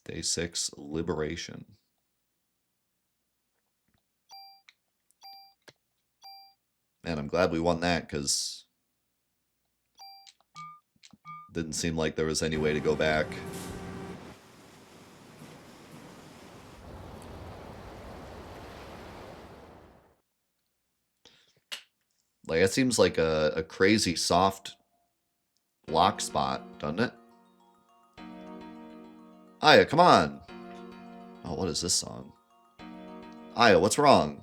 Day 6, Liberation. Man, I'm glad we won that, because didn't seem like there was any way to go back. Like, it seems like a crazy soft lock spot, doesn't it? Aya, come on! Oh, what is this song? Aya, what's wrong?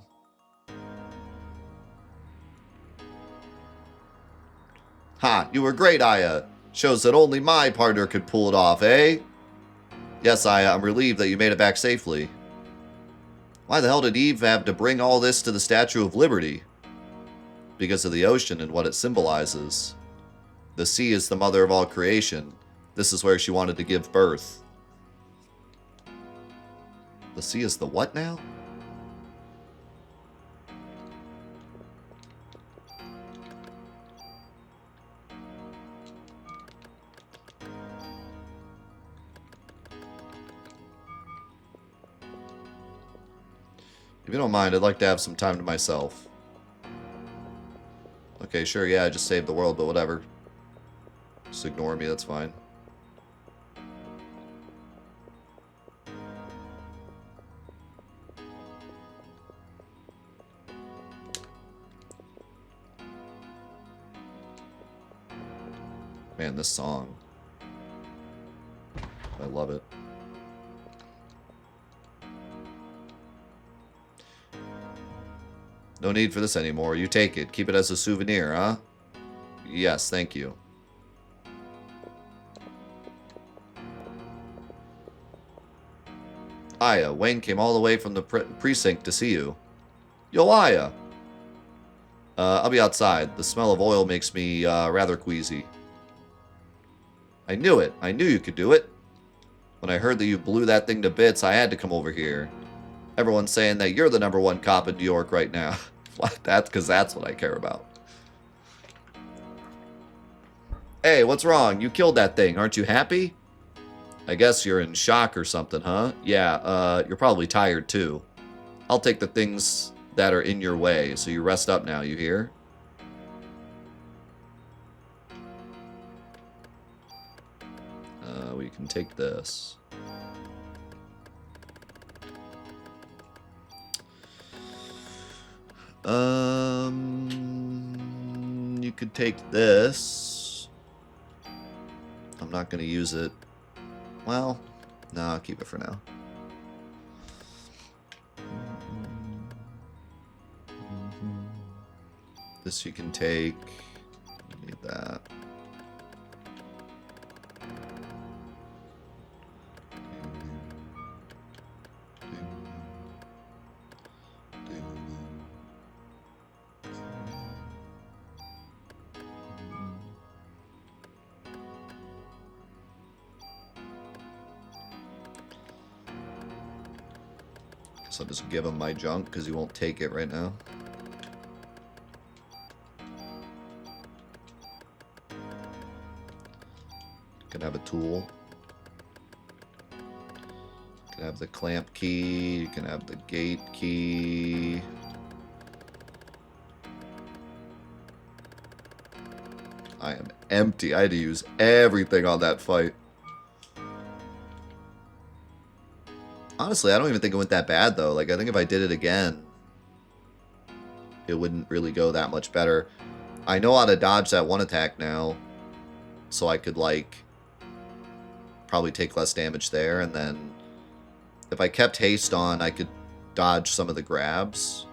Ha, you were great, Aya. Shows that only my partner could pull it off, eh? Yes, Aya, I'm relieved that you made it back safely. Why the hell did Eve have to bring all this to the Statue of Liberty? Because of the ocean and what it symbolizes. The sea is the mother of all creation. This is where she wanted to give birth. The sea is the what now? If you don't mind, I'd like to have some time to myself. Okay, sure, yeah, I just saved the world, but whatever. Just ignore me, that's fine. Man, this song. I love it. No need for this anymore. You take it. Keep it as a souvenir, huh? Yes, thank you. Aya, Wayne came all the way from the precinct to see you. Yo, Aya! I'll be outside. The smell of oil makes me rather queasy. I knew it. I knew you could do it. When I heard that you blew that thing to bits, I had to come over here. Everyone's saying that you're the #1 cop in New York right now. That's because that's what I care about. Hey, what's wrong? You killed that thing. Aren't you happy? I guess you're in shock or something, huh? Yeah, you're probably tired too. I'll take the things that are in your way, so you rest up now, you hear? We can take this. You could take this. I'm not going to use it. Well, no, I'll keep it for now. This you can take. Need that. So I'll just give him my junk because he won't take it right now. Can have a tool. Can have the clamp key. You can have the gate key. I am empty. I had to use everything on that fight. Honestly, I don't even think it went that bad, though. Like, I think if I did it again, it wouldn't really go that much better. I know how to dodge that one attack now, so I could, like, probably take less damage there, and then if I kept haste on, I could dodge some of the grabs,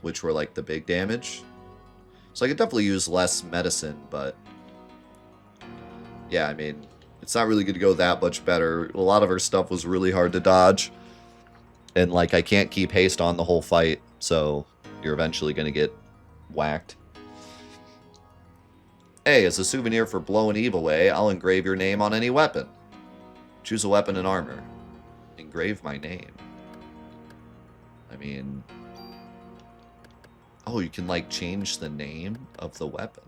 which were, like, the big damage. So I could definitely use less medicine, but yeah, I mean, it's not really going to go that much better. A lot of her stuff was really hard to dodge. And, like, I can't keep haste on the whole fight, so you're eventually going to get whacked. Hey, as a souvenir for blowing Eve away, I'll engrave your name on any weapon. Choose a weapon and armor. Engrave my name. I mean... Oh, you can, like, change the name of the weapon.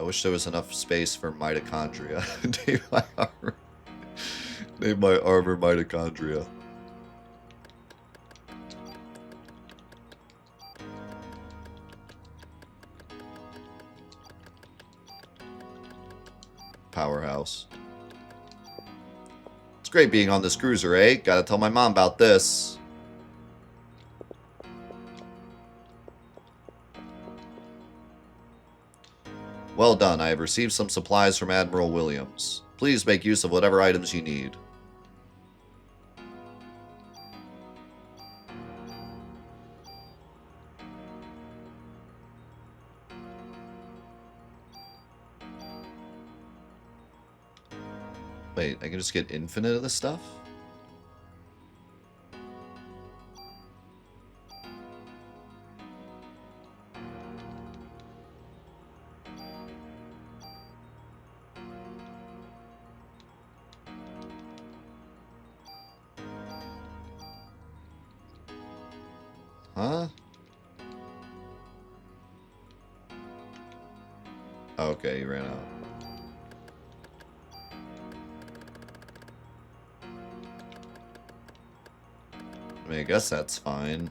wish there was enough space for mitochondria. Name my armor mitochondria. Powerhouse. It's great being on this cruiser, eh? Gotta tell my mom about this. Well done. I have received some supplies from Admiral Williams. Please make use of whatever items you need. Wait, I can just get infinite of this stuff? Huh? Okay, you ran out. I mean, I guess that's fine.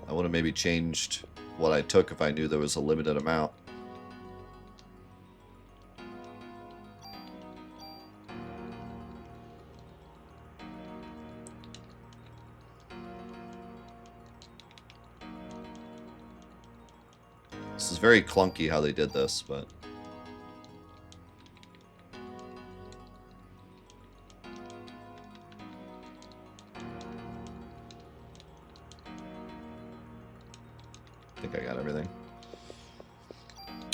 I would have maybe changed what I took if I knew there was a limited amount. This is very clunky how they did this, but... I think I got everything.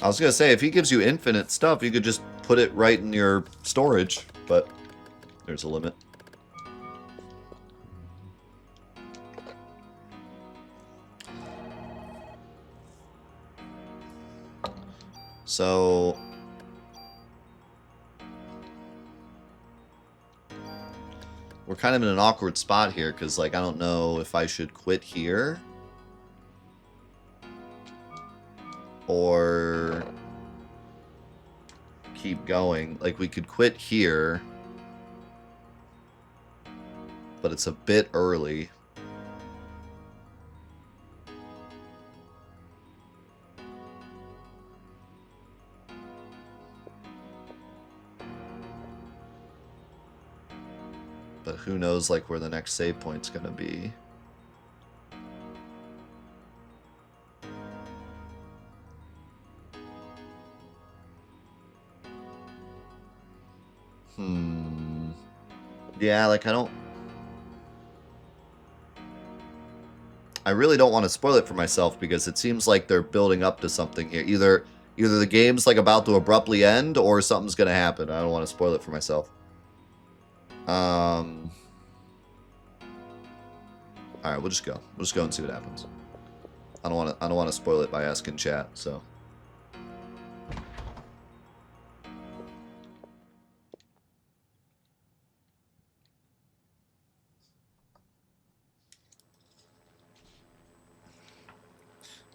I was gonna say, if he gives you infinite stuff, you could just put it right in your storage, but there's a limit. So... we're kind of in an awkward spot here, because, like, I don't know if I should quit here. Or keep going. Like, we could quit here, but it's a bit early. But who knows, like, where the next save point's gonna be. Yeah, like, I really don't want to spoil it for myself, because it seems like they're building up to something here. Either the game's, like, about to abruptly end, or something's gonna happen. I don't want to spoil it for myself. Alright, we'll just go. We'll just go and see what happens. I don't want to spoil it by asking chat, so...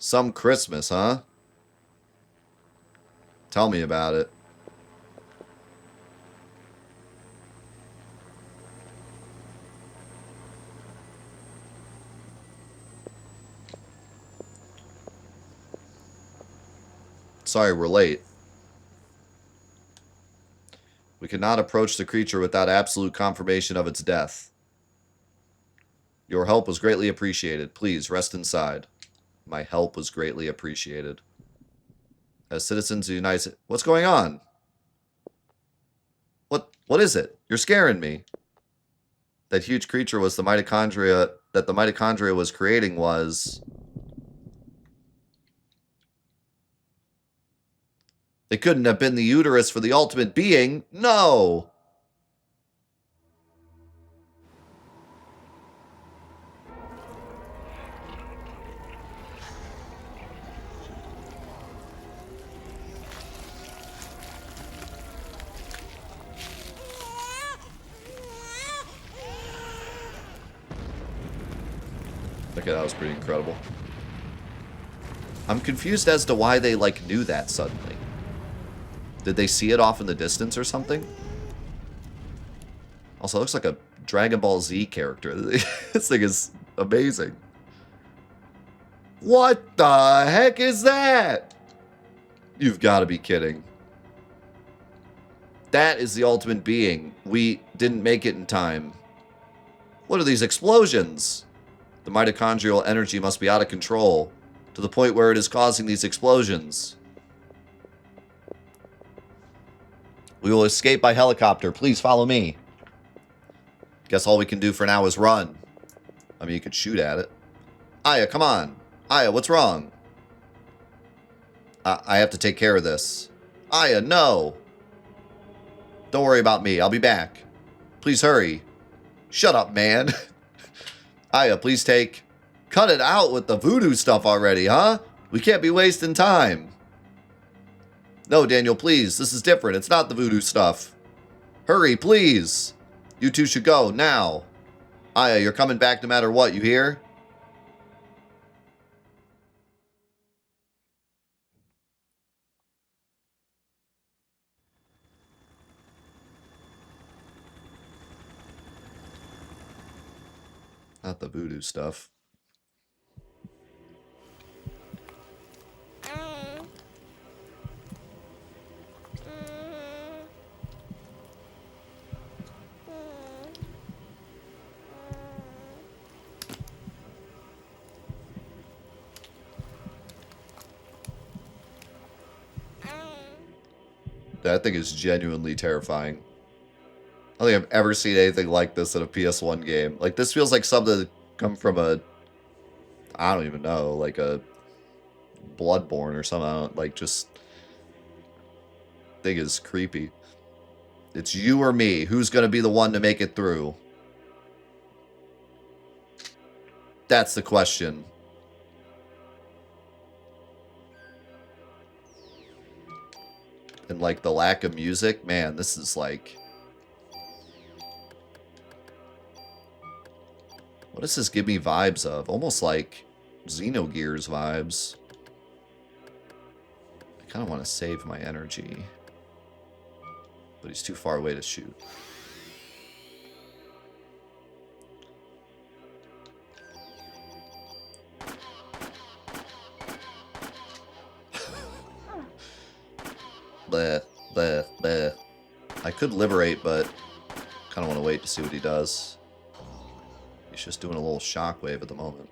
Some Christmas, huh? Tell me about it. Sorry, we're late. We cannot approach the creature without absolute confirmation of its death. Your help was greatly appreciated. Please, rest inside. My help was greatly appreciated. As citizens of the United States... What's going on? What is it? You're scaring me. That huge creature was the mitochondria... That the mitochondria was creating was... It couldn't have been the uterus for the ultimate being. No! Okay, that was pretty incredible. I'm confused as to why they, like, knew that suddenly. Did they see it off in the distance or something? Also, it looks like a Dragon Ball Z character. This thing is amazing. What the heck is that? You've got to be kidding. That is the ultimate being. We didn't make it in time. What are these explosions? The mitochondrial energy must be out of control, to the point where it is causing these explosions. We will escape by helicopter. Please follow me. Guess all we can do for now is run. I mean, you could shoot at it. Aya, come on. Aya, what's wrong? I have to take care of this. Aya, no. Don't worry about me. I'll be back. Please hurry. Shut up, man. Aya, please take... Cut it out with the voodoo stuff already, huh? We can't be wasting time. No, Daniel, please. This is different. It's not the voodoo stuff. Hurry, please. You two should go, now. Aya, you're coming back no matter what, you hear? Not the voodoo stuff. That thing is genuinely terrifying. I don't think I've ever seen anything like this in a PS1 game. Like, this feels like something that come from a... I don't even know, like a... Bloodborne or something. Like, just... Thing is creepy. It's you or me. Who's gonna be the one to make it through? That's the question. And, like, the lack of music, man, this is, like... What does this give me vibes of? Almost like Xenogears vibes. I kind of want to save my energy. But he's too far away to shoot. Bleh, bleh, bleh. I could liberate, but kind of want to wait to see what he does. He's just doing a little shockwave at the moment.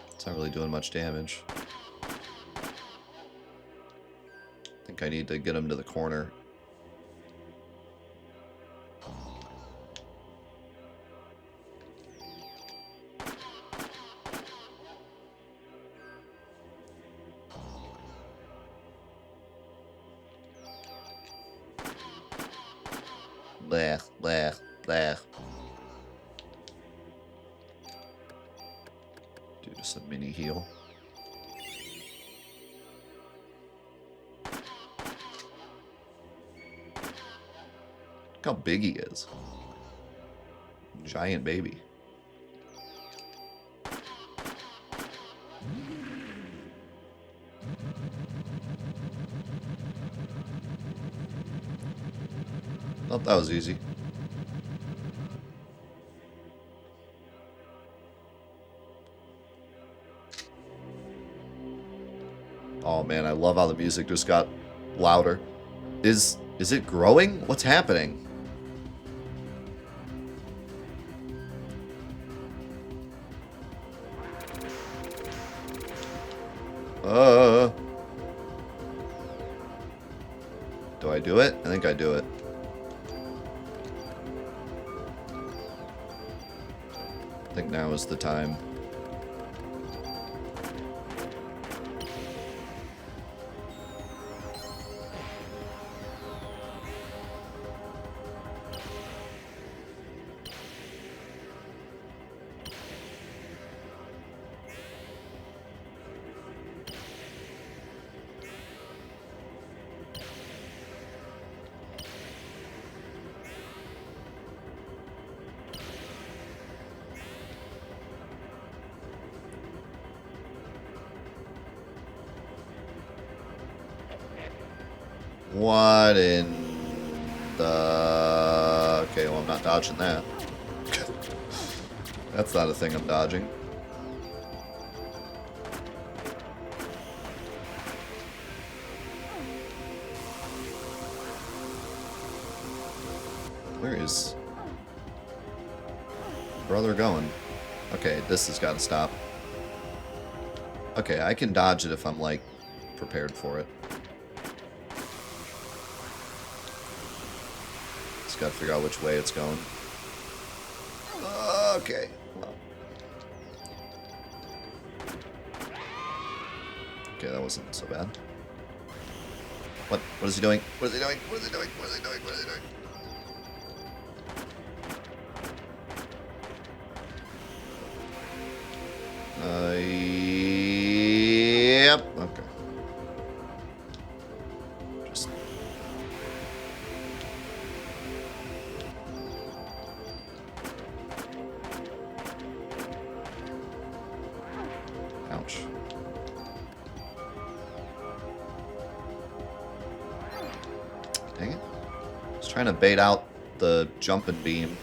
It's not really doing much damage. I think I need to get him to the corner. Bleh, bleh, bleh. Do just a mini heal. Look how big he is. Giant baby. Oh, that was easy. Oh man, I love how the music just got louder. Is it growing? What's happening? Do I do it? I think I do it. I think now is the time. What in the... Okay, well, I'm not dodging that. That's not a thing I'm dodging. Where is brother going? Okay, this has got to stop. Okay, I can dodge it if I'm, like, prepared for it. Just gotta figure out which way it's going. Okay. Well. Okay, that wasn't so bad. What? What is he doing? What is he doing? What is he doing? What is he doing? What is he doing? Yep. Okay. Just... Ouch. Dang it. I was trying to bait out the jumping beam.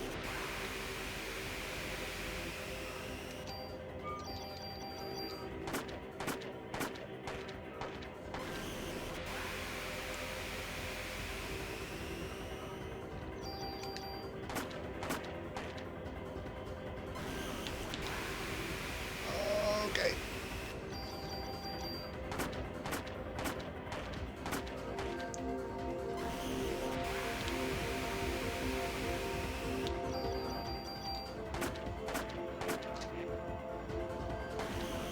Okay.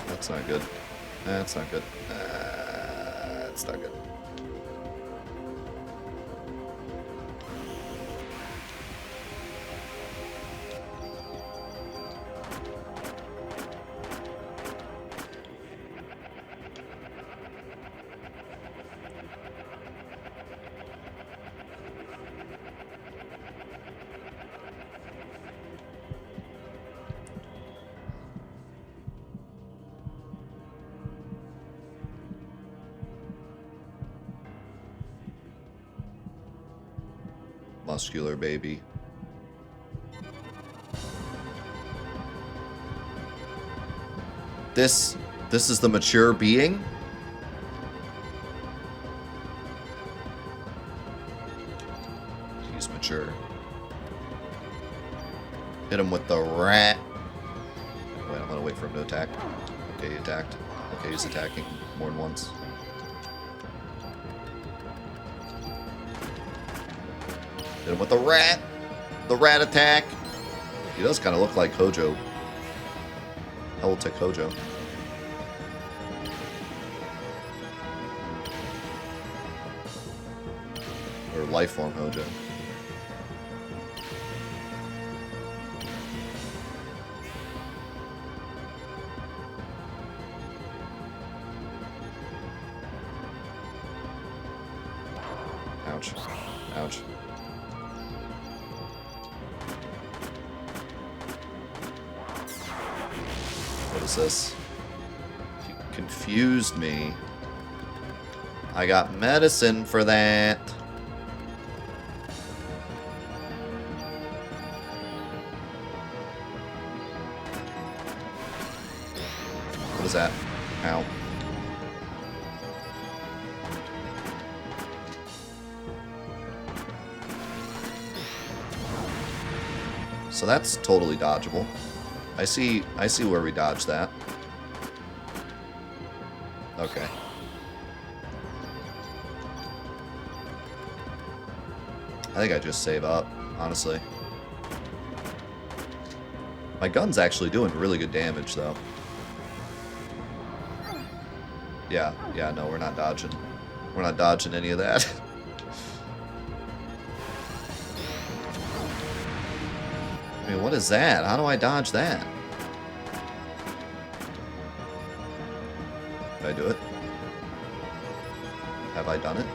That's not good. That's not good. That's not good. Muscular baby. This is the mature being? He's mature. Hit him with the rat. Wait, I'm gonna wait for him to attack. Okay, he attacked. Okay, he's attacking more than once. Hit him with the rat! The rat attack! He does kind of look like Hojo. Helltech Hojo. Or Lifeform Hojo. Ouch. Ouch. What is this? You confused me. I got medicine for that. What is that? Ow. So that's totally dodgeable. I see where we dodged that. Okay. I think I just save up, honestly. My gun's actually doing really good damage, though. Yeah, no, we're not dodging. We're not dodging any of that. I mean, what is that? How do I dodge that? Did I do it? Have I done it?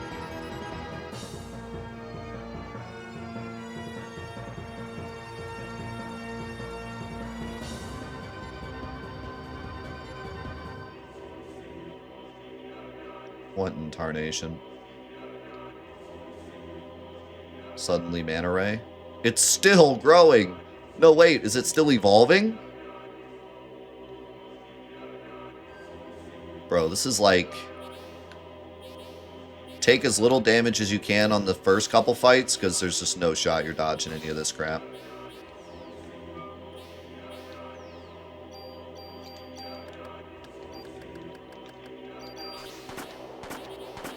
What in tarnation? Suddenly Manta Ray. It's still growing. No, wait. Is it still evolving? Bro, this is like... Take as little damage as you can on the first couple fights, because there's just no shot you're dodging any of this crap.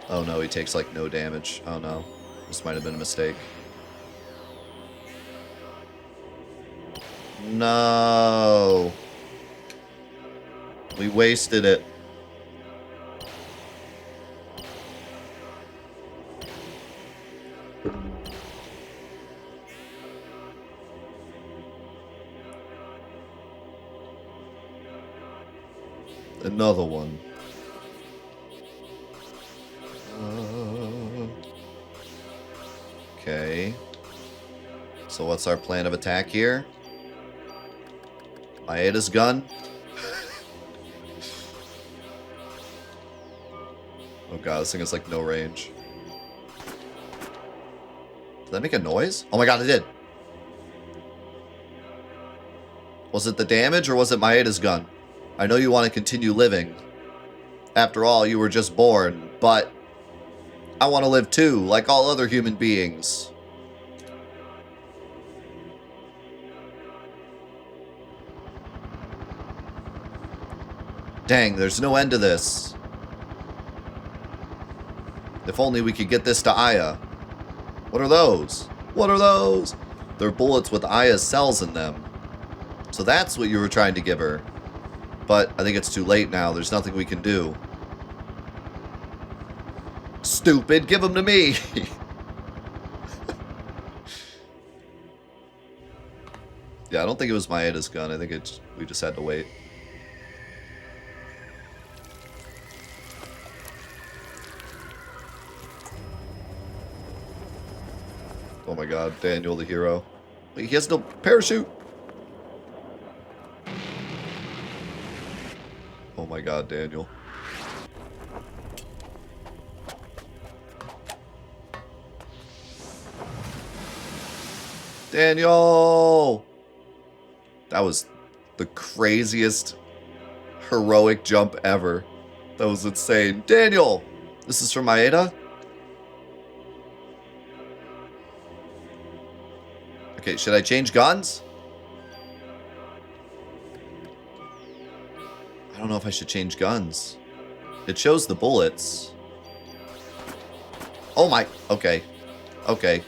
Oh no, he takes like no damage. Oh no. This might have been a mistake. No. We wasted it. Another one. Okay. So what's our plan of attack here? Maeda's gun. Oh god, this thing has like no range. Did that make a noise? Oh my god, it did. Was it the damage or was it Maeda's gun? I know you want to continue living. After all, you were just born, but I want to live too, like all other human beings. Dang, there's no end to this. If only we could get this to Aya. What are those? What are those? They're bullets with Aya's cells in them. So that's what you were trying to give her. But I think it's too late now. There's nothing we can do. Stupid, give them to me. Yeah, I don't think it was Maeda's gun. I think we just had to wait. Oh my god, Daniel the hero. Wait, he has no parachute. Oh my god, Daniel. Daniel! That was the craziest heroic jump ever. That was insane. Daniel! This is from Maeda? Okay, should I change guns? I don't know if I should change guns. It shows the bullets. Oh my... Okay. Okay.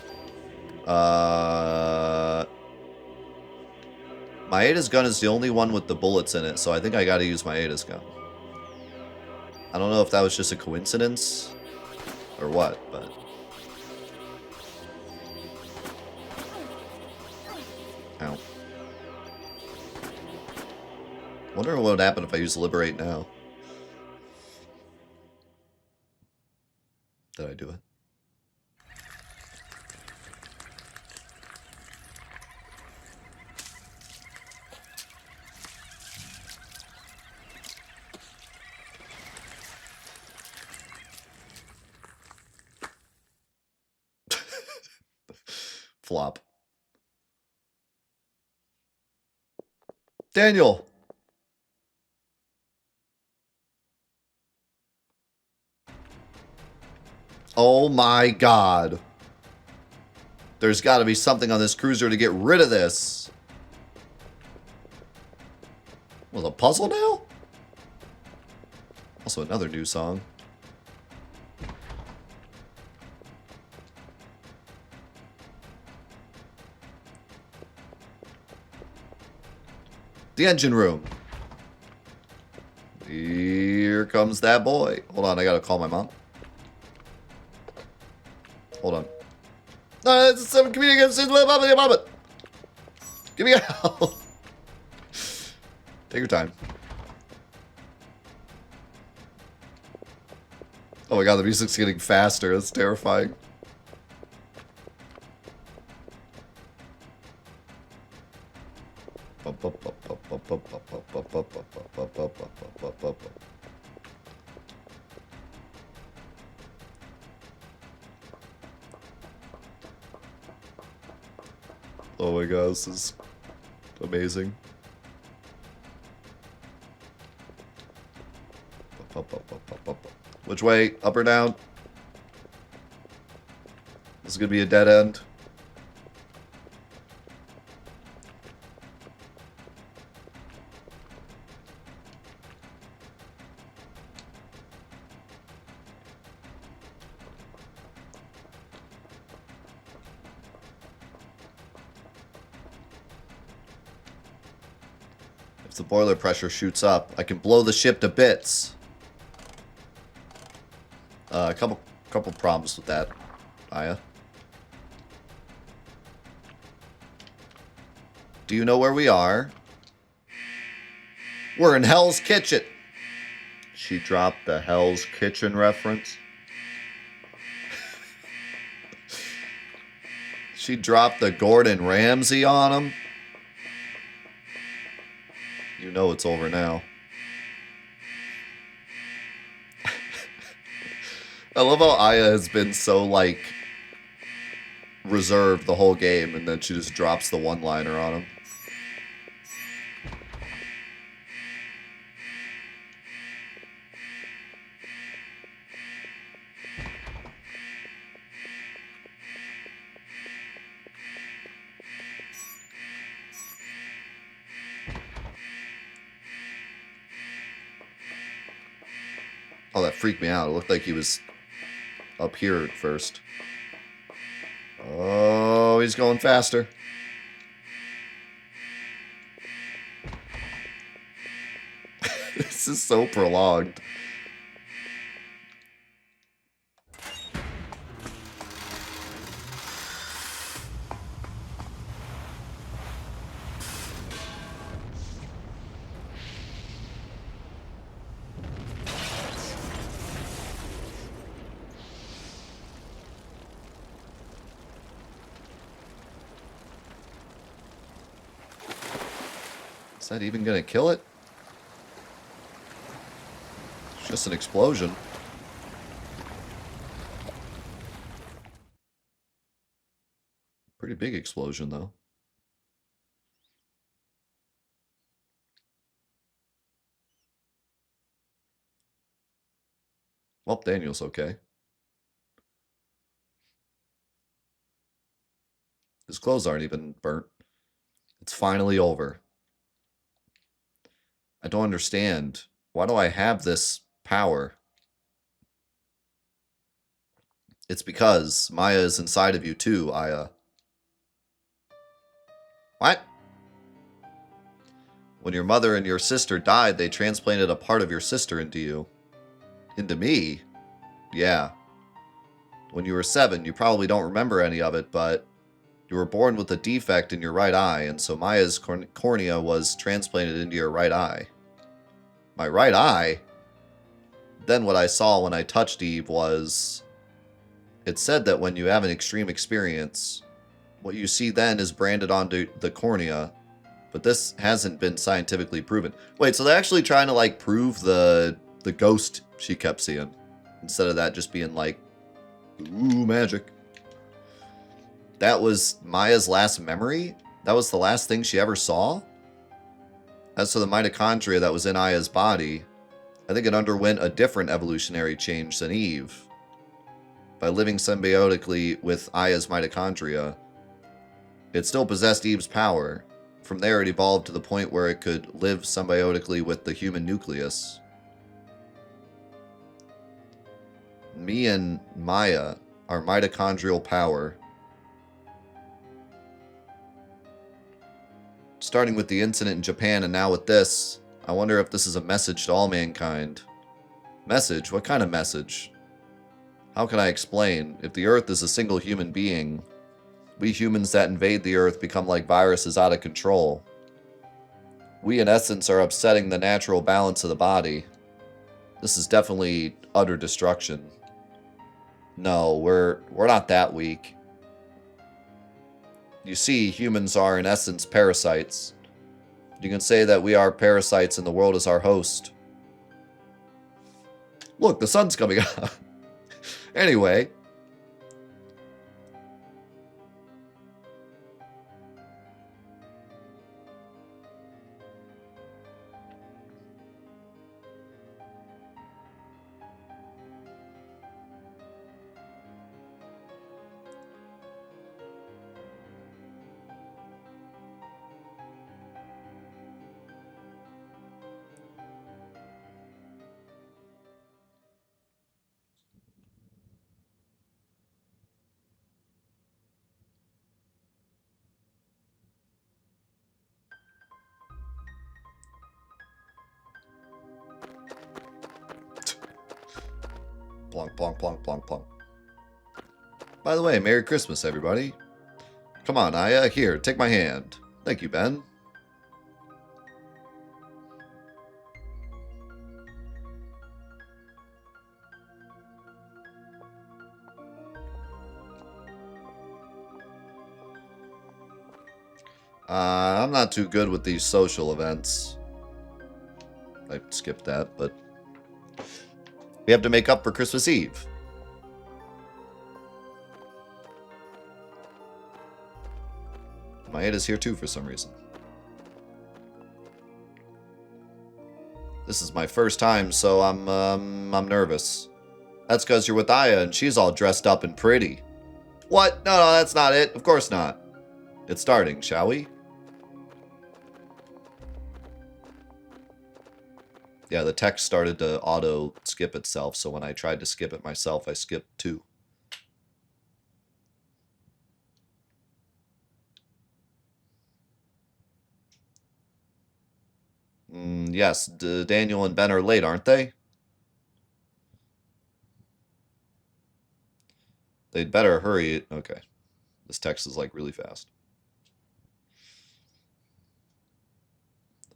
Maeda's gun is the only one with the bullets in it, so I think I gotta use Maeda's gun. I don't know if that was just a coincidence or what, but... Ow. Wondering what would happen if I use Liberate now. Did I do it? Flop. Daniel! Oh my god. There's got to be something on this cruiser to get rid of this. Was a puzzle now? Also another new song. The engine room. Here comes that boy. Hold on, I gotta call my mom. Hold on. No, it's some communication. Give me a help. Take your time. Oh my god, the music's getting faster. That's terrifying. Oh my god, this is amazing. Which way? Up or down? This is gonna be a dead end. If the boiler pressure shoots up, I can blow the ship to bits. A couple problems with that, Aya. Do you know where we are? We're in Hell's Kitchen. She dropped the Hell's Kitchen reference. She dropped the Gordon Ramsay on him. You know it's over now. I love how Aya has been so, like, reserved the whole game, and then she just drops the one-liner on him. Oh, that freaked me out. It looked like he was up here at first. Oh, he's going faster. This is so prolonged. Is that even gonna kill it? It's just an explosion. Pretty big explosion, though. Well, Daniel's okay. His clothes aren't even burnt. It's finally over. I don't understand. Why do I have this power? It's because Maya is inside of you too, Aya. What? When your mother and your sister died, they transplanted a part of your sister into you. Into me? Yeah. When you were 7, you probably don't remember any of it, but you were born with a defect in your right eye, and so Maya's cornea was transplanted into your right eye. My right eye? Then what I saw when I touched Eve was... It said that when you have an extreme experience, what you see then is branded onto the cornea, but this hasn't been scientifically proven. Wait, so they're actually trying to, like, prove the ghost she kept seeing, instead of that just being like, ooh, magic. That was Maya's last memory? That was the last thing she ever saw? As for the mitochondria that was in Aya's body, I think it underwent a different evolutionary change than Eve. By living symbiotically with Aya's mitochondria, it still possessed Eve's power. From there, it evolved to the point where it could live symbiotically with the human nucleus. Me and Maya are mitochondrial power. Starting with the incident in Japan and now with this, I wonder if this is a message to all mankind. Message? What kind of message? How can I explain? If the Earth is a single human being, we humans that invade the Earth become like viruses out of control. We, in essence, are upsetting the natural balance of the body. This is definitely utter destruction. No, we're not that weak. You see, humans are, in essence, parasites. You can say that we are parasites and the world is our host. Look, the sun's coming up. Anyway. Plonk, plonk, plonk, plonk, plonk. By the way, Merry Christmas, everybody. Come on, Aya. Here, take my hand. Thank you, Ben. I'm not too good with these social events. I skipped that, but we have to make up for Christmas Eve. Maeda's here too for some reason. This is my first time, so I'm nervous. That's because you're with Aya and she's all dressed up and pretty. What? No, that's not it. Of course not. It's starting, shall we? Yeah, the text started to auto skip itself, so when I tried to skip it myself, I skipped too. Yes, Daniel and Ben are late, aren't they? They'd better hurry. Okay. This text is like really fast.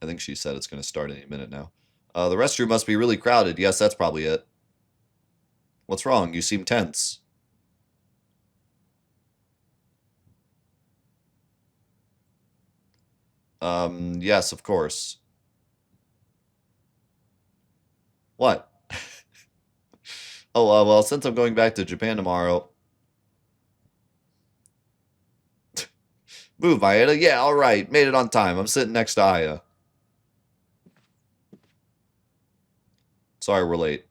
I think she said it's going to start any minute now. The restroom must be really crowded. Yes, that's probably it. What's wrong? You seem tense. Yes, of course. What? Oh, well, since I'm going back to Japan tomorrow... Move, Maeda. Yeah, all right. Made it on time. I'm sitting next to Aya. Sorry we're late.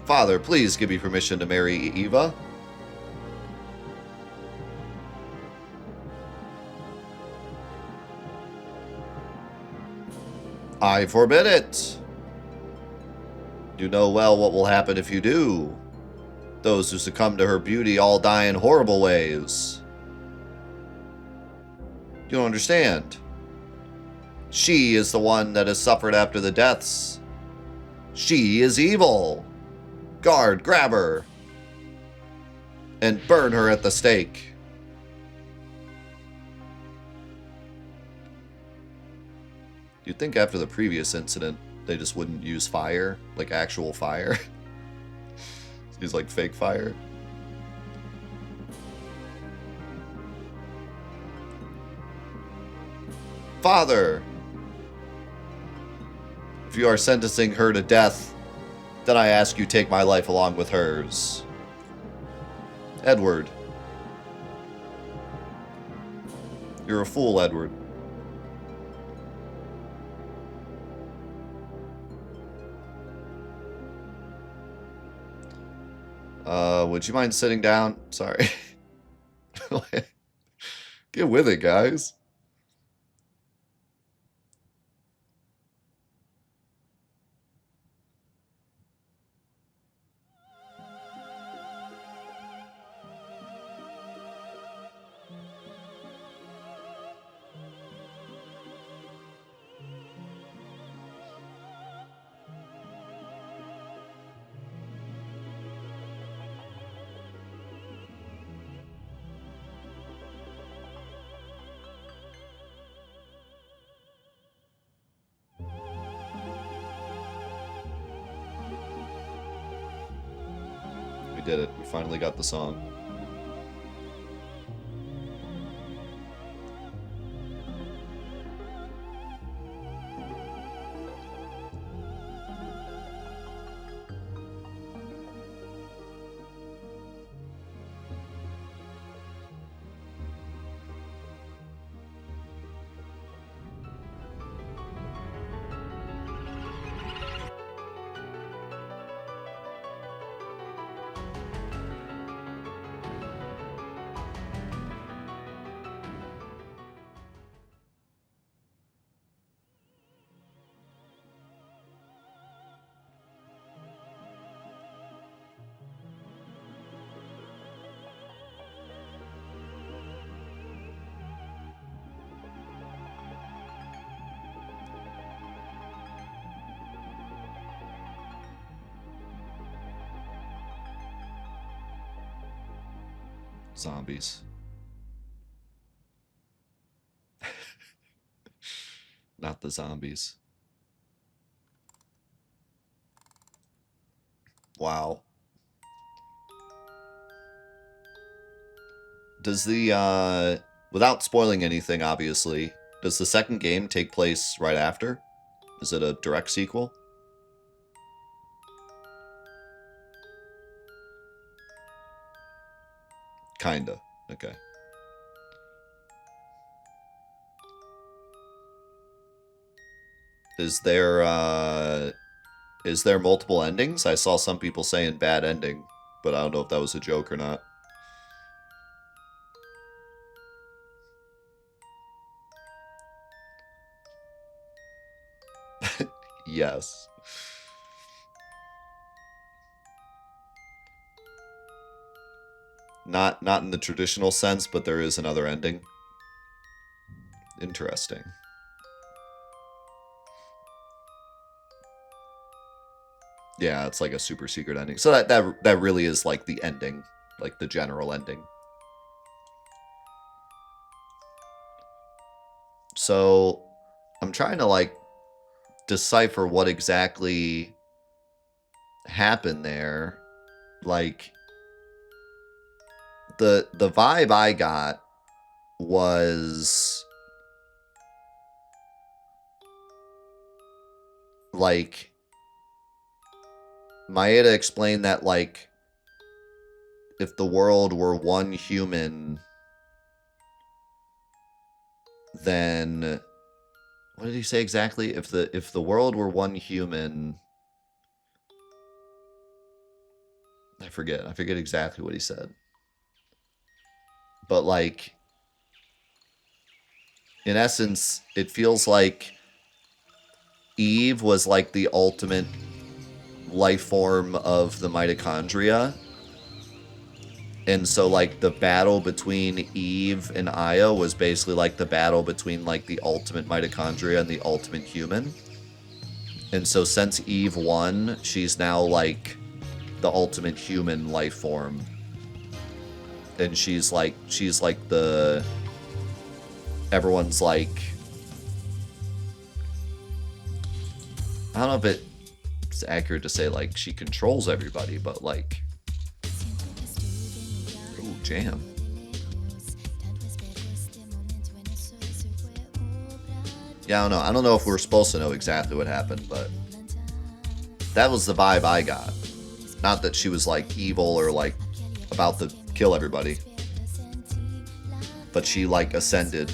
Father, please give me permission to marry Eva. I forbid it. You know well what will happen if you do. Those who succumb to her beauty all die in horrible ways. You don't understand. She is the one that has suffered after the deaths. She is evil. Guard, grab her. And burn her at the stake. You'd think after the previous incident, they just wouldn't use fire, like actual fire. Use like fake fire. Father! If you are sentencing her to death, then I ask you take my life along with hers. Edward. You're a fool, Edward. Would you mind sitting down? Sorry. Get with it, guys. Did it. We finally got the song. Zombies. Not the zombies. Wow. Does the, without spoiling anything, obviously, does the second game take place right after? Is it a direct sequel? Kinda. Okay. Is there multiple endings? I saw some people saying bad ending, but I don't know if that was a joke or not. Yes. Not in the traditional sense, but there is another ending. Interesting. Yeah, it's like a super secret ending. So that really is like the ending, like the general ending. So I'm trying to like decipher what exactly happened there. Like the vibe I got was like Maeda explained that like if the world were one human, then what did he say exactly? If the world were one human, I forget exactly what he said. But like in essence, it feels like Eve was like the ultimate life form of the mitochondria. And so like the battle between Eve and Aya was basically like the battle between like the ultimate mitochondria and the ultimate human. And so since Eve won, she's now like the ultimate human life form. And she's like the everyone's like I don't know if it's accurate to say like she controls everybody, but like ooh, jam. Yeah, I don't know if we're supposed to know exactly what happened, but that was the vibe I got. Not that she was like evil or like about to kill everybody, but she like ascended.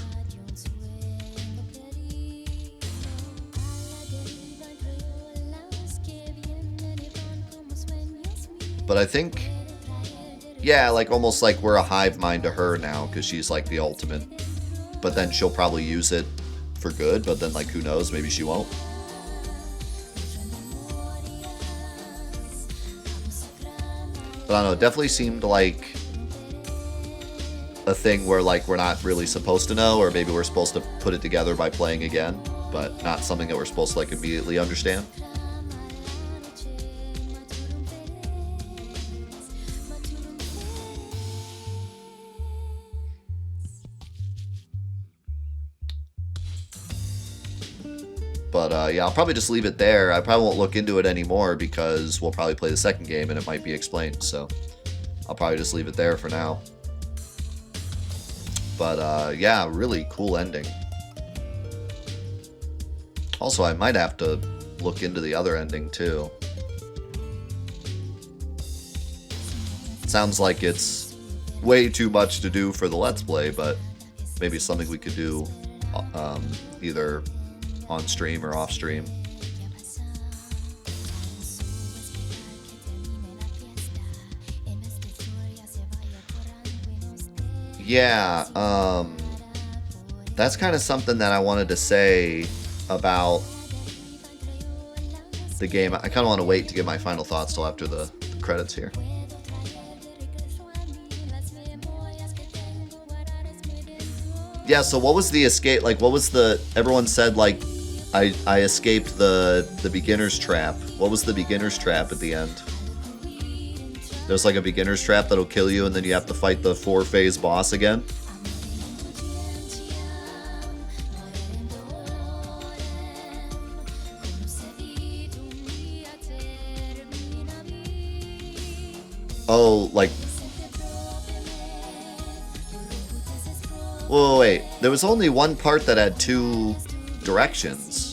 But I think, yeah, like almost like we're a hive mind to her now because she's like the ultimate. But then she'll probably use it for good, but then like who knows, maybe she won't. But I don't know, it definitely seemed like a thing where like we're not really supposed to know, or maybe we're supposed to put it together by playing again, but not something that we're supposed to like immediately understand. But yeah, I'll probably just leave it there. I probably won't look into it anymore because we'll probably play the second game and it might be explained. So I'll probably just leave it there for now. But yeah, really cool ending. Also, I might have to look into the other ending too. Sounds like it's way too much to do for the Let's Play, but maybe something we could do either on stream or off stream. Yeah, that's kind of something that I wanted to say about the game. I kind of want to wait to give my final thoughts till after the credits here. Yeah, so what was the escape? Like, what was the... Everyone said, like, I escaped the beginner's trap. What was the beginner's trap at the end? There's like a beginner's trap that'll kill you, and then you have to fight the 4-phase boss again. Oh, like... Whoa, wait. There was only one part that had 2 directions.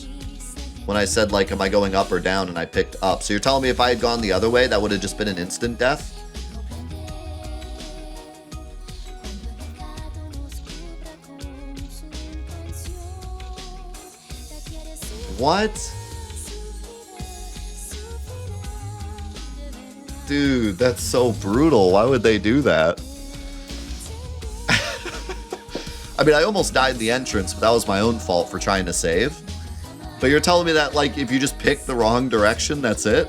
When I said, like, am I going up or down, and I picked up. So you're telling me if I had gone the other way, that would have just been an instant death? What? Dude, that's so brutal. Why would they do that? I mean, I almost died in the entrance, but that was my own fault for trying to save. But you're telling me that, like, if you just pick the wrong direction, that's it?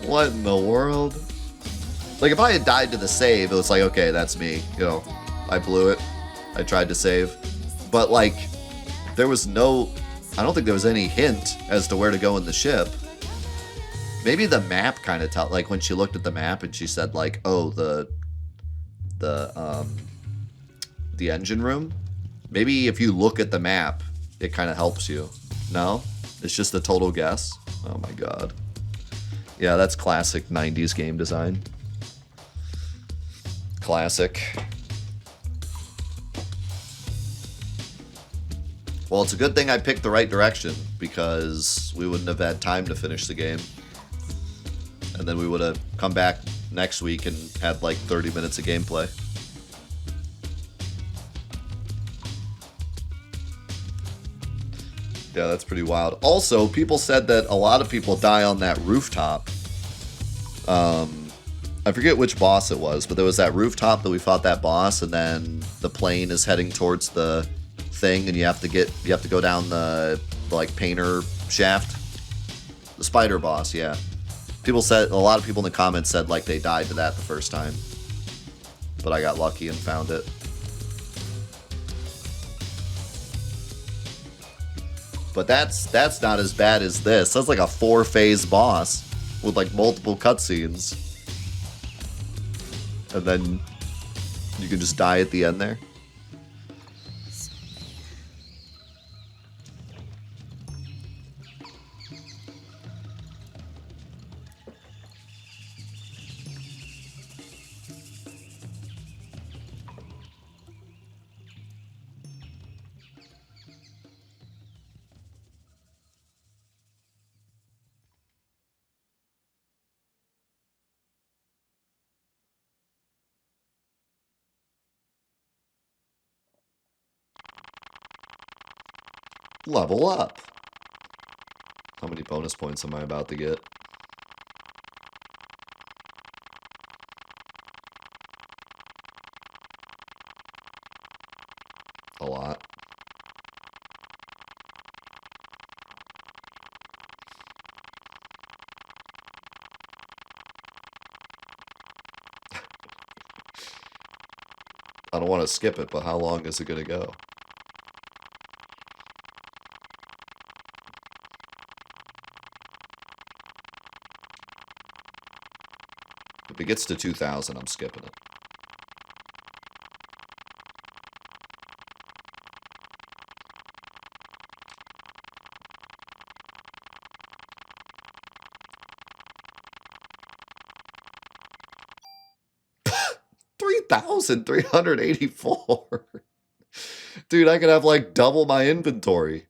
What in the world? Like, if I had died to the save, it was like, okay, that's me. You know, I blew it. I tried to save. But, like, there was no... I don't think there was any hint as to where to go in the ship. Maybe the map kind of taught... Like, when she looked at the map and she said, like, oh, the engine room. Maybe if you look at the map, it kind of helps you. No? It's just a total guess? Oh my god. Yeah, that's classic 90s game design. Classic. Well, it's a good thing I picked the right direction, because we wouldn't have had time to finish the game. And then we would have come back next week and had like 30 minutes of gameplay. Yeah, that's pretty wild. Also, people said that a lot of people die on that rooftop. I forget which boss it was, but there was that rooftop that we fought that boss, and then the plane is heading towards the thing, and you have to go down the like painter shaft. The spider boss, yeah. People said, a lot of people in the comments said like they died to that the first time. But I got lucky and found it. But that's not as bad as this. That's like a 4-phase boss with like multiple cutscenes. And then you can just die at the end there. Level up. How many bonus points am I about to get? A lot. I don't want to skip it, but how long is it going to go? If it gets to 2,000, I'm skipping it. $3,384. Dude, I could have like double my inventory.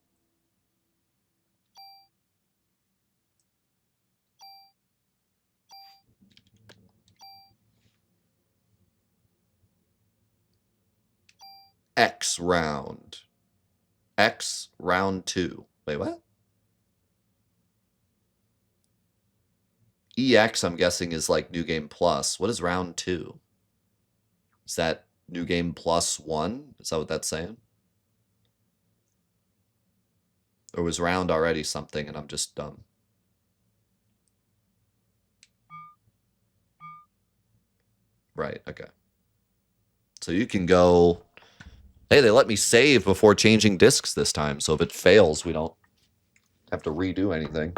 X round. X round 2. Wait, what? EX, I'm guessing, is like New Game Plus. What is round 2? Is that New Game Plus 1? Is that what that's saying? Or was round already something and I'm just dumb? Right, okay. So you can go... Hey, they let me save before changing discs this time, so if it fails, we don't have to redo anything.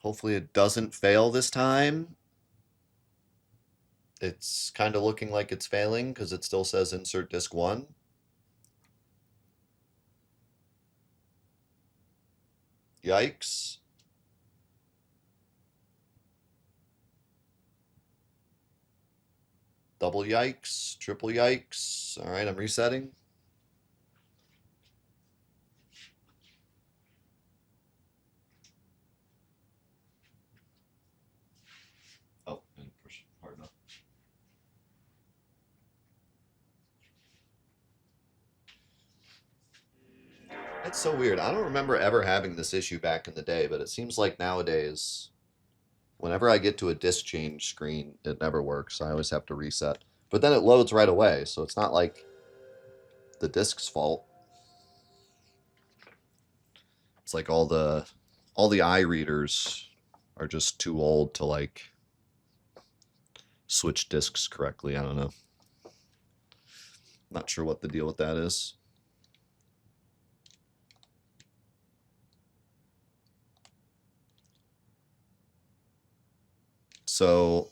Hopefully it doesn't fail this time. It's kind of looking like it's failing because it still says insert disk 1. Yikes. Double yikes, triple yikes. All right, I'm resetting. Oh, I didn't push hard enough. That's so weird. I don't remember ever having this issue back in the day, but it seems like nowadays, whenever I get to a disk change screen, it never works. I always have to reset. But then it loads right away, so it's not like the disk's fault. It's like all the iReaders are just too old to like switch disks correctly. I don't know. Not sure what the deal with that is. So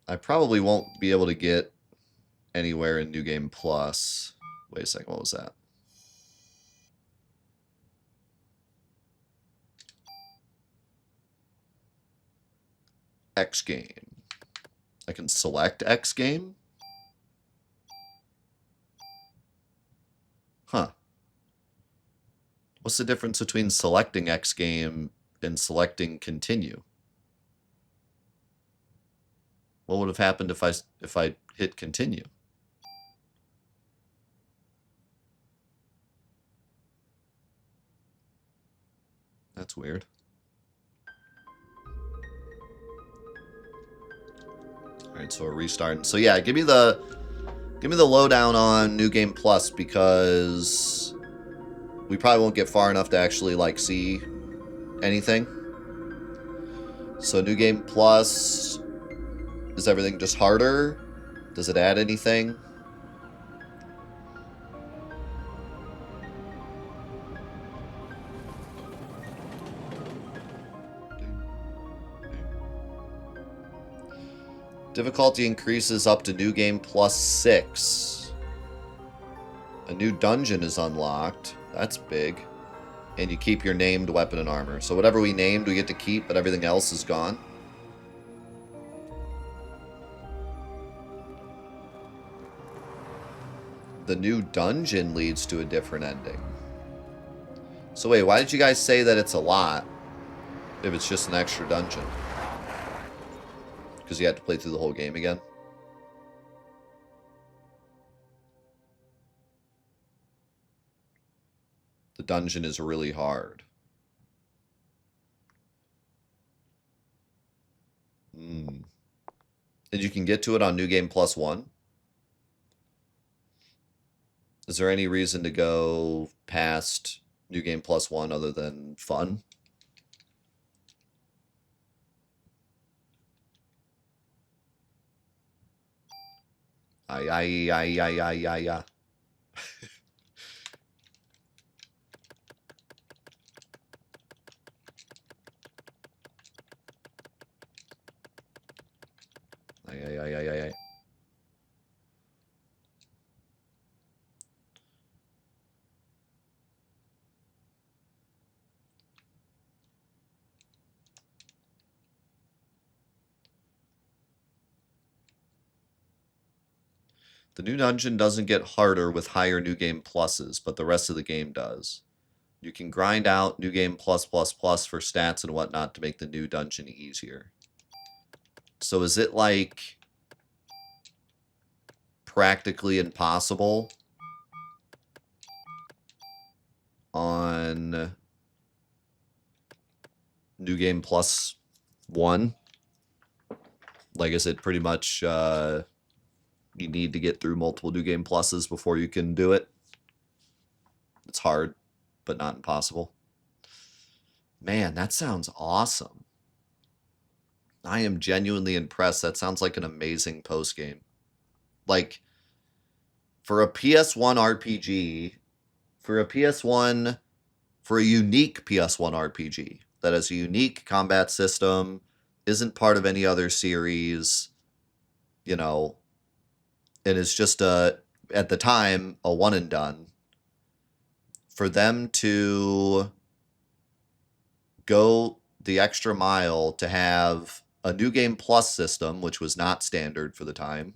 I probably won't be able to get anywhere in New Game Plus. Wait a second, what was that? X game. I can select X game? Huh. What's the difference between selecting X game and selecting continue? What would have happened if I hit continue? That's weird. All right, so we're restarting. So yeah, give me the lowdown on New Game Plus because we probably won't get far enough to actually like see anything. So New Game Plus, is everything just harder? Does it add anything? Difficulty increases up to New Game Plus 6. A new dungeon is unlocked. That's big. And you keep your named weapon and armor. So whatever we named, we get to keep, but everything else is gone. The new dungeon leads to a different ending. So wait, why did you guys say that it's a lot if it's just an extra dungeon? Because you had to play through the whole game again? The dungeon is really hard. And you can get to it on New Game Plus 1? Is there any reason to go past New Game Plus 1 other than fun? Ay. Ay. The new dungeon doesn't get harder with higher New Game Pluses, but the rest of the game does. You can grind out New Game Plus for stats and whatnot to make the new dungeon easier. So is it like practically impossible on New Game Plus 1? Like, is it pretty much you need to get through multiple New Game Pluses before you can do it? It's hard, but not impossible. Man, that sounds awesome. I am genuinely impressed. That sounds like an amazing post game. Like, for a PS1 RPG, for a PS1 for a unique PS1 RPG that has a unique combat system, isn't part of any other series, you know, and is just at the time a one and done. For them to go the extra mile to have a new game plus system, which was not standard for the time,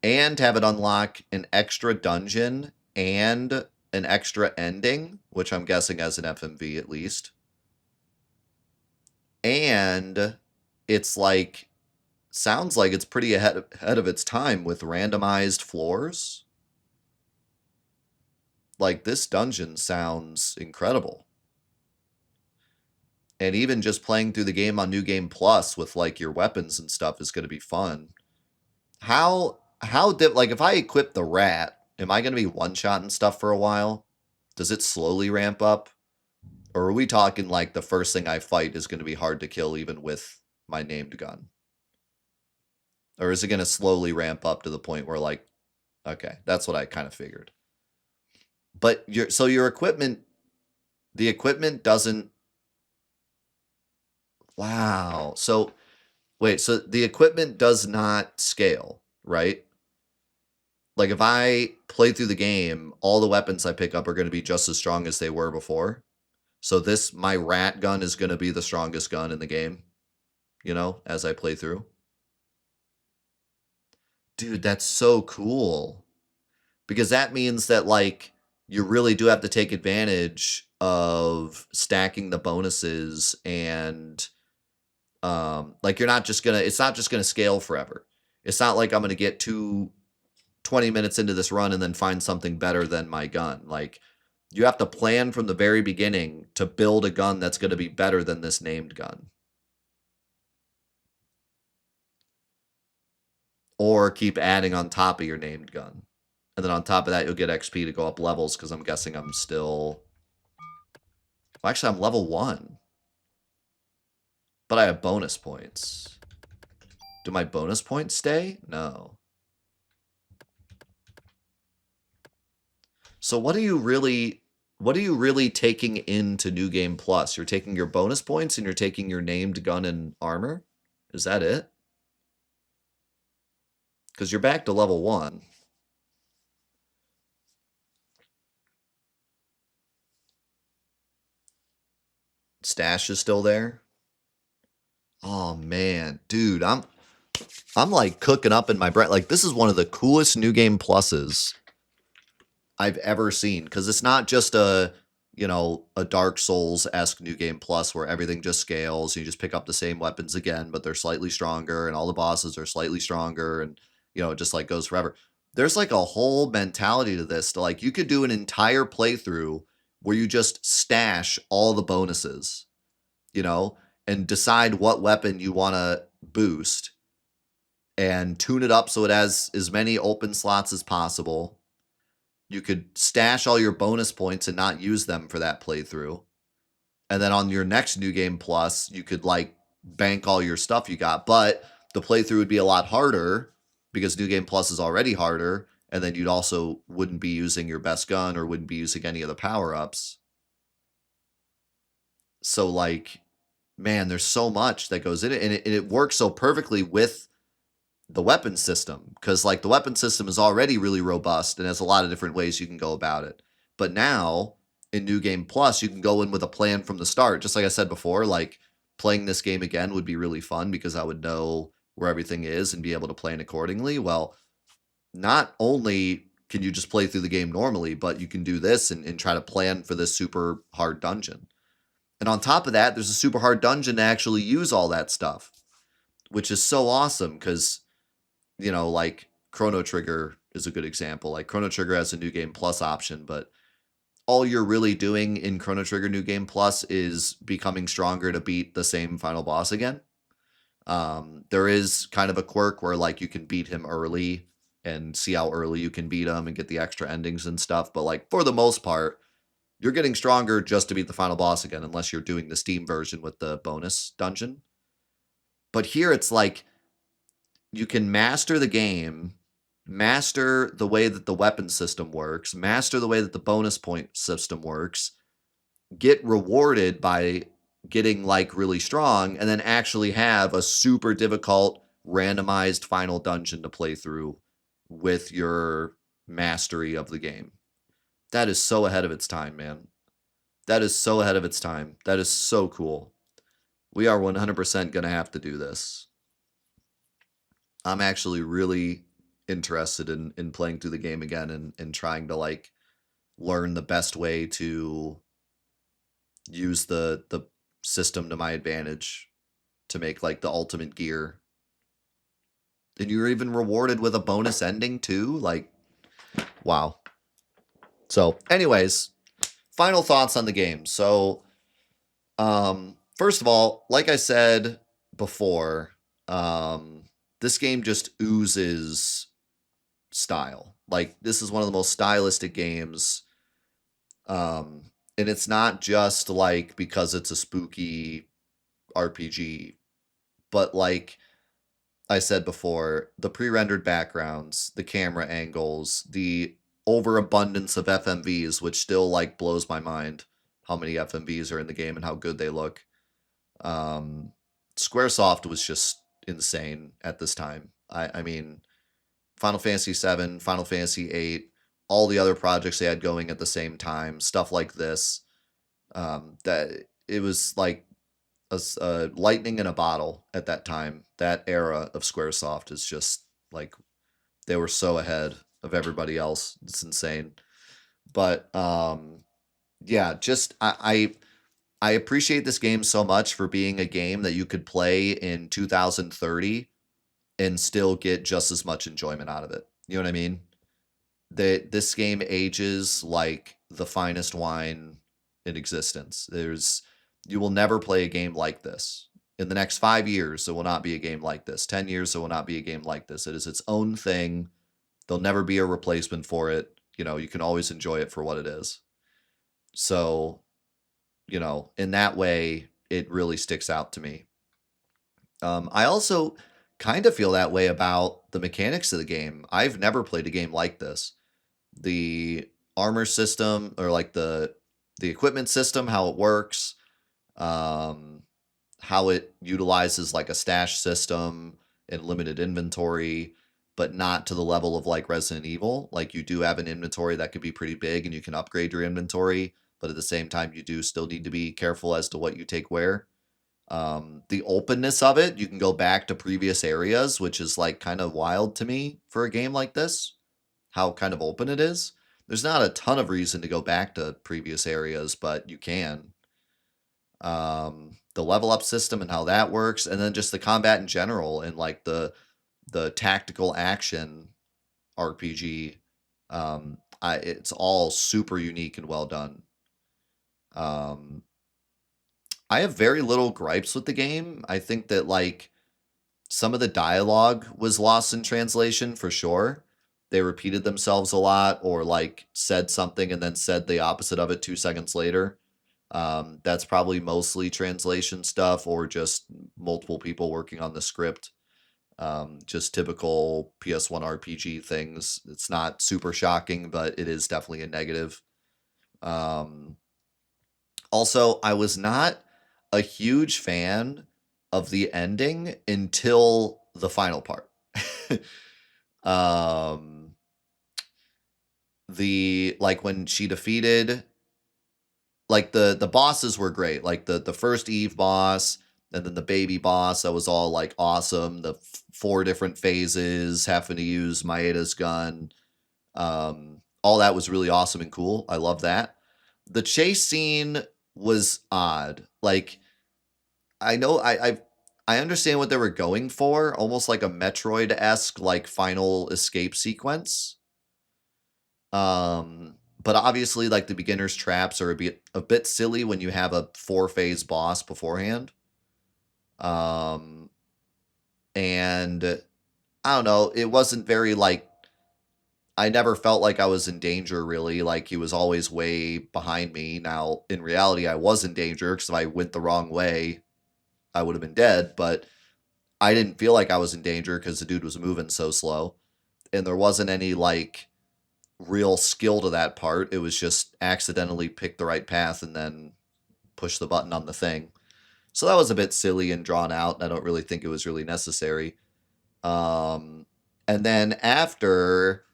and have it unlock an extra dungeon and an extra ending, which I'm guessing as an FMV at least. And it's like, sounds like it's pretty ahead of its time with randomized floors. Like, this dungeon sounds incredible. And even just playing through the game on New Game Plus with like your weapons and stuff is going to be fun. Like if I equip the rat, am I going to be one-shotting stuff for a while? Does it slowly ramp up? Or are we talking like the first thing I fight is going to be hard to kill even with my named gun? Or is it going to slowly ramp up to the point where like, okay, that's what I kind of figured. But your equipment, the equipment doesn't. Wow. So wait, so the equipment does not scale, right? Like if I play through the game, all the weapons I pick up are going to be just as strong as they were before. So my rat gun is going to be the strongest gun in the game, as I play through. Dude, that's so cool. Because that means that like you really do have to take advantage of stacking the bonuses and like it's not just gonna scale forever. It's not like I'm gonna get 20 minutes into this run and then find something better than my gun. Like you have to plan from the very beginning to build a gun that's going to be better than this named gun. Or keep adding on top of your named gun. And then on top of that, you'll get XP to go up levels because I'm guessing I'm still... Well, actually, I'm level 1. But I have bonus points. Do my bonus points stay? No. So what are you really taking into New Game Plus? You're taking your bonus points and you're taking your named gun and armor? Is that it? Because you're back to level 1. Stash is still there. Oh man, dude, I'm like cooking up in my brain. Like this is one of the coolest New Game Pluses I've ever seen because it's not just a Dark Souls-esque New Game Plus where everything just scales. You just pick up the same weapons again, but they're slightly stronger and all the bosses are slightly stronger and it just like goes forever. There's like a whole mentality to this to like you could do an entire playthrough where you just stash all the bonuses, and decide what weapon you want to boost and tune it up so it has as many open slots as possible. You could stash all your bonus points and not use them for that playthrough. And then on your next New Game Plus, you could like bank all your stuff you got, but the playthrough would be a lot harder because New Game Plus is already harder. And then you'd also wouldn't be using your best gun or wouldn't be using any of the power-ups. So like, man, there's so much that goes in it. And it works so perfectly with the weapon system because like the weapon system is already really robust and has a lot of different ways you can go about it. But now in New Game Plus, you can go in with a plan from the start. Just like I said before, like playing this game again would be really fun because I would know where everything is and be able to plan accordingly. Well, not only can you just play through the game normally, but you can do this and try to plan for this super hard dungeon. And on top of that, there's a super hard dungeon to actually use all that stuff, which is so awesome because, like Chrono Trigger is a good example. Like Chrono Trigger has a New Game Plus option, but all you're really doing in Chrono Trigger New Game Plus is becoming stronger to beat the same final boss again. There is kind of a quirk where like you can beat him early and see how early you can beat him and get the extra endings and stuff. But like for the most part, you're getting stronger just to beat the final boss again, unless you're doing the Steam version with the bonus dungeon. But here it's like you can master the game, master the way that the weapon system works, master the way that the bonus point system works, get rewarded by getting like really strong and then actually have a super difficult randomized final dungeon to play through with your mastery of the game. That is so ahead of its time, man. That is so ahead of its time. That is so cool. We are 100% going to have to do this. I'm actually really interested in playing through the game again and trying to like learn the best way to use the system to my advantage to make like the ultimate gear. And you're even rewarded with a bonus ending too. Like, wow. So, anyways, final thoughts on the game. So, first of all, like I said before, this game just oozes style. Like, this is one of the most stylistic games. And it's not just like because it's a spooky RPG, but like I said before, the pre-rendered backgrounds, the camera angles, the overabundance of FMVs, which still like blows my mind how many FMVs are in the game and how good they look. Um, Squaresoft was just insane at this time. I mean, Final Fantasy VII, Final Fantasy VIII, all the other projects they had going at the same time, stuff like this. That it was like a lightning in a bottle at that time. That era of Squaresoft is just like they were so ahead of everybody else. It's insane. But yeah, just I appreciate this game so much for being a game that you could play in 2030 and still get just as much enjoyment out of it. You know what I mean? This game ages like the finest wine in existence. You will never play a game like this. In the next 5 years, there will not be a game like this. 10 years, there will not be a game like this. It is its own thing. There'll never be a replacement for it. You know, you can always enjoy it for what it is. So, you know, in that way, it really sticks out to me. I also kind of feel that way about the mechanics of the game. I've never played a game like this. The armor system, or like the equipment system, how it works, um, how it utilizes like a stash system and limited inventory, but not to the level of like Resident Evil. Like you do have an inventory that could be pretty big and you can upgrade your inventory, but at the same time, you do still need to be careful as to what you take where. The openness of it, you can go back to previous areas, which is like kind of wild to me for a game like this, how kind of open it is. There's not a ton of reason to go back to previous areas, but you can. The level up system and how that works, and then just the combat in general and like the tactical action RPG. It's all super unique and well done. Um, I have very little gripes with the game. I think that like some of the dialogue was lost in translation for sure. They repeated themselves a lot or like said something and then said the opposite of it 2 seconds later. That's probably mostly translation stuff or just multiple people working on the script. Just typical PS1 RPG things. It's not super shocking, but it is definitely a negative. Um, Also, I was not a huge fan of the ending until the final part. um, the like when she defeated like the bosses were great. Like the first Eve boss and then the baby boss, that was all like awesome. The four different phases, having to use Maeda's gun. All that was really awesome and cool. I love that. The chase scene was odd. Like I know I understand what they were going for, almost like a Metroid-esque like final escape sequence. But obviously like the beginner's traps are a bit silly when you have a 4-phase boss beforehand. Um and I don't know, it wasn't very like I never felt like I was in danger really. Like he was always way behind me. Now, in reality, I was in danger because if I went the wrong way, I would have been dead. But I didn't feel like I was in danger because the dude was moving so slow. And there wasn't any like real skill to that part. It was just accidentally pick the right path and then push the button on the thing. So that was a bit silly and drawn out. I don't really think it was really necessary. Um, and then after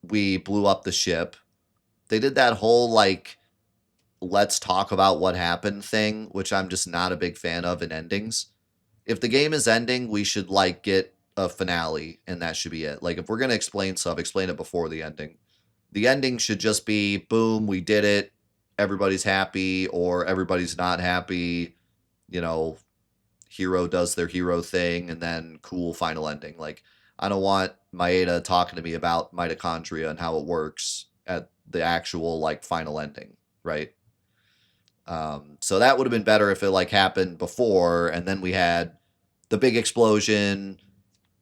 we blew up the ship, they did that whole like let's talk about what happened thing, which I'm just not a big fan of in endings. If the game is ending, we should like get a finale and that should be it. Like if we're going to explain stuff, explain it before the ending. The ending should just be boom, we did it. Everybody's happy or everybody's not happy. You know, hero does their hero thing and then cool final ending. Like I don't want Maeda talking to me about mitochondria and how it works at the actual like final ending, right? So that would have been better if it like happened before and then we had the big explosion.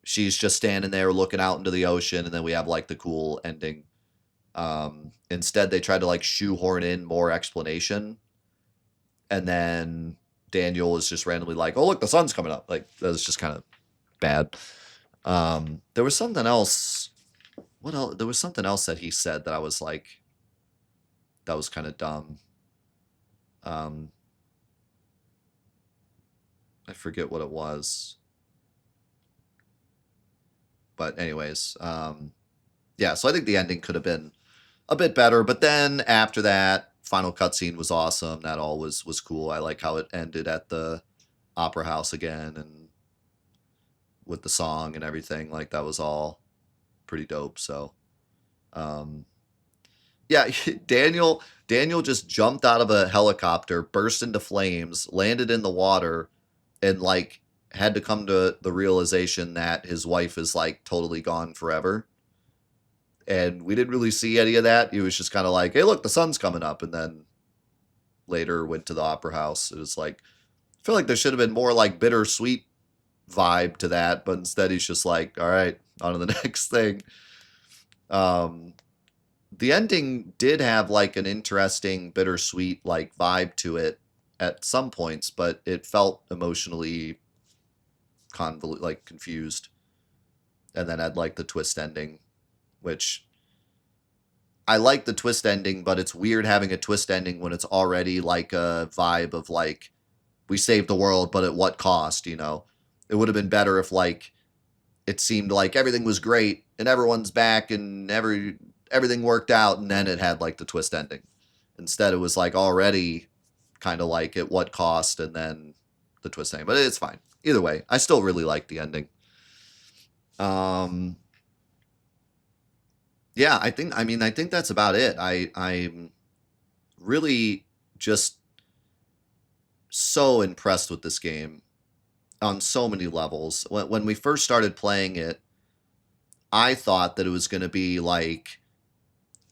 She's just standing there looking out into the ocean and then we have like the cool ending. Instead they tried to like shoehorn in more explanation and then Daniel is just randomly like, "Oh look, the sun's coming up." Like that was just kind of bad. There was something else. What else? There was something else that he said that I was like, that was kind of dumb. Um, I forget what it was. But anyways, yeah. So I think the ending could have been a bit better. But then after that, final cutscene was awesome. That all was cool. I like how it ended at the opera house again and with the song and everything. Like that was all pretty dope. So um, yeah, Daniel just jumped out of a helicopter, burst into flames, landed in the water, and like had to come to the realization that his wife is like totally gone forever. And we didn't really see any of that. He was just kind of like, "Hey, look, the sun's coming up," and then later went to the opera house. It was like I feel like there should have been more like bittersweet vibe to that, but instead he's just like, "All right, on to the next thing." Um, the ending did have like an interesting bittersweet like vibe to it at some points, but it felt emotionally like confused, and then had like the twist ending, which I like the twist ending, but it's weird having a twist ending when it's already like a vibe of like we saved the world, but at what cost? You know, it would have been better if like it seemed like everything was great and everyone's back and everything worked out, and then it had like the twist ending. Instead, it was like already kind of like at what cost, and then the twist ending. But it's fine either way. I still really like the ending. Um, yeah, I think that's about it. I'm really just so impressed with this game on so many levels. When we first started playing it, I thought that it was going to be like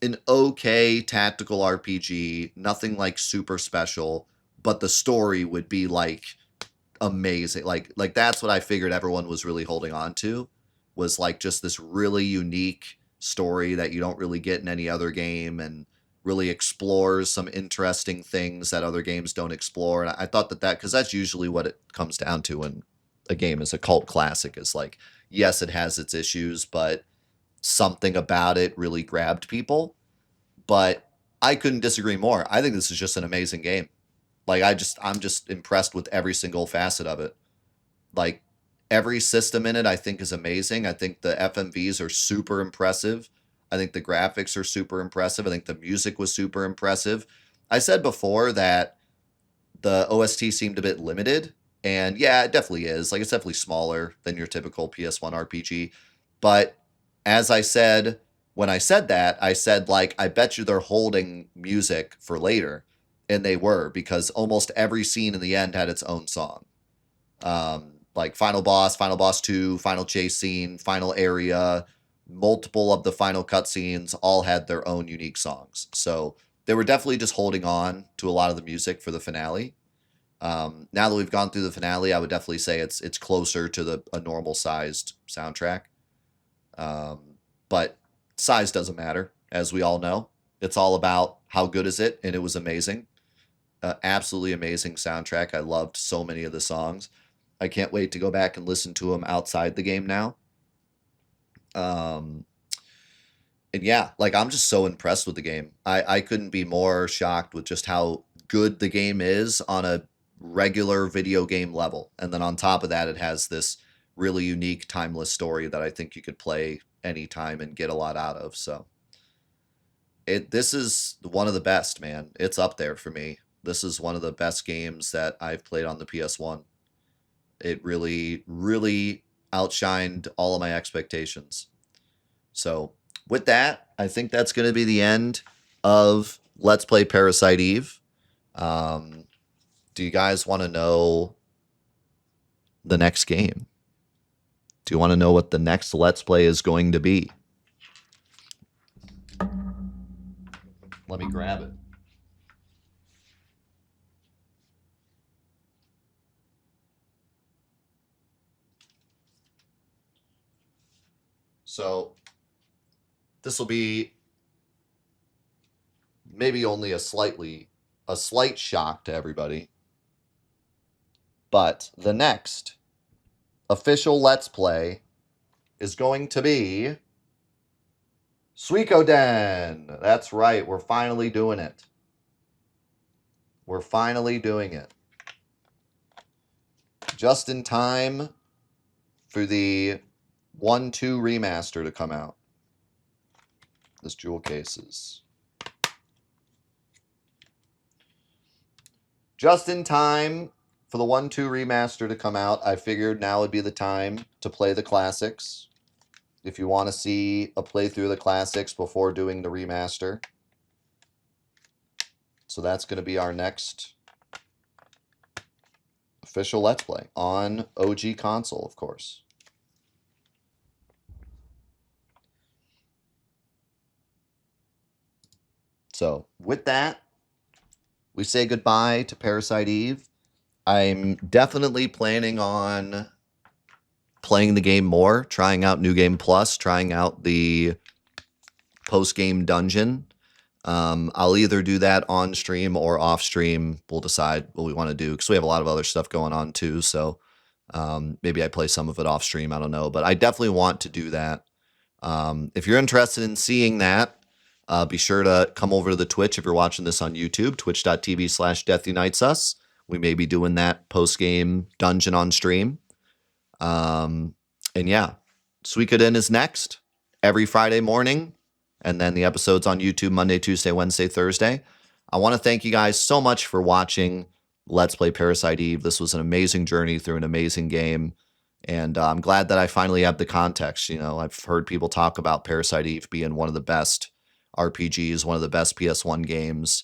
an okay tactical RPG, nothing like super special, but the story would be like amazing. Like that's what I figured everyone was really holding on to was like just this really unique story that you don't really get in any other game and really explores some interesting things that other games don't explore. And I thought that because that's usually what it comes down to when a game is a cult classic is like, yes, it has its issues, but something about it really grabbed people. But I couldn't disagree more. I think this is just an amazing game. Like I'm just impressed with every single facet of it. Like every system in it I think is amazing. I think the FMVs are super impressive. I think the graphics are super impressive. I think the music was super impressive. I said before that the OST seemed a bit limited, and yeah, it definitely is. Like it's definitely smaller than your typical PS1 RPG. But as I said when I said that, I said like I bet you they're holding music for later, and they were because almost every scene in the end had its own song. Like Final Boss 2, Final Chase scene, Final Area, multiple of the final cutscenes all had their own unique songs. So they were definitely just holding on to a lot of the music for the finale. Now that we've gone through the finale, I would definitely say it's closer to a normal sized soundtrack. But size doesn't matter, as we all know. It's all about how good is it, and it was amazing. Absolutely amazing soundtrack. I loved so many of the songs. I can't wait to go back and listen to them outside the game now. Um, and yeah, like I'm just so impressed with the game. I couldn't be more shocked with just how good the game is on a regular video game level. And then on top of that, it has this really unique, timeless story that I think you could play anytime and get a lot out of. So this is one of the best, man. It's up there for me. This is one of the best games that I've played on the PS1. It really, really outshined all of my expectations. So with that, I think that's going to be the end of Let's Play Parasite Eve. Do you guys want to know the next game? Do you want to know what the next Let's Play is going to be? Let me grab it. So this will be maybe only a slight shock to everybody. But the next official Let's Play is going to be Suikoden. That's right. We're finally doing it. We're finally doing it. Just in time for the 1-2 remaster to come out. This jewel cases. Just in time for the 1-2 remaster to come out, I figured now would be the time to play the classics. If you want to see a playthrough of the classics before doing the remaster. So that's going to be our next official Let's Play on OG console, of course. So with that, we say goodbye to Parasite Eve. I'm definitely planning on playing the game more, trying out New Game Plus, trying out the post-game dungeon. I'll either do that on stream or off stream. We'll decide what we want to do because we have a lot of other stuff going on too. So maybe I play some of it off stream. I don't know, but I definitely want to do that. If you're interested in seeing that, be sure to come over to the Twitch if you're watching this on YouTube, twitch.tv/DeathUnitesUs. We may be doing that post-game dungeon on stream. And yeah, Suikoden is next every Friday morning. And then the episodes on YouTube Monday, Tuesday, Wednesday, Thursday. I want to thank you guys so much for watching Let's Play Parasite Eve. This was an amazing journey through an amazing game. And I'm glad that I finally have the context. You know, I've heard people talk about Parasite Eve being one of the best RPGs, one of the best PS1 games.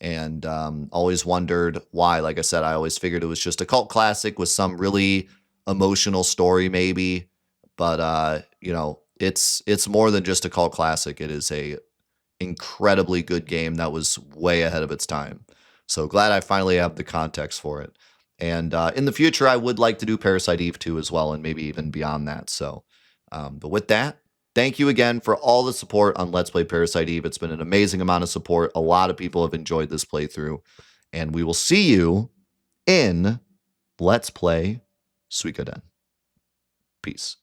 And always wondered why. Like I said, I always figured it was just a cult classic with some really emotional story maybe. But, you know, it's more than just a cult classic. It is a incredibly good game that was way ahead of its time. So glad I finally have the context for it. And in the future, I would like to do Parasite Eve 2 as well, and maybe even beyond that. So, but with that, thank you again for all the support on Let's Play Parasite Eve. It's been an amazing amount of support. A lot of people have enjoyed this playthrough. And we will see you in Let's Play Suikoden. Peace.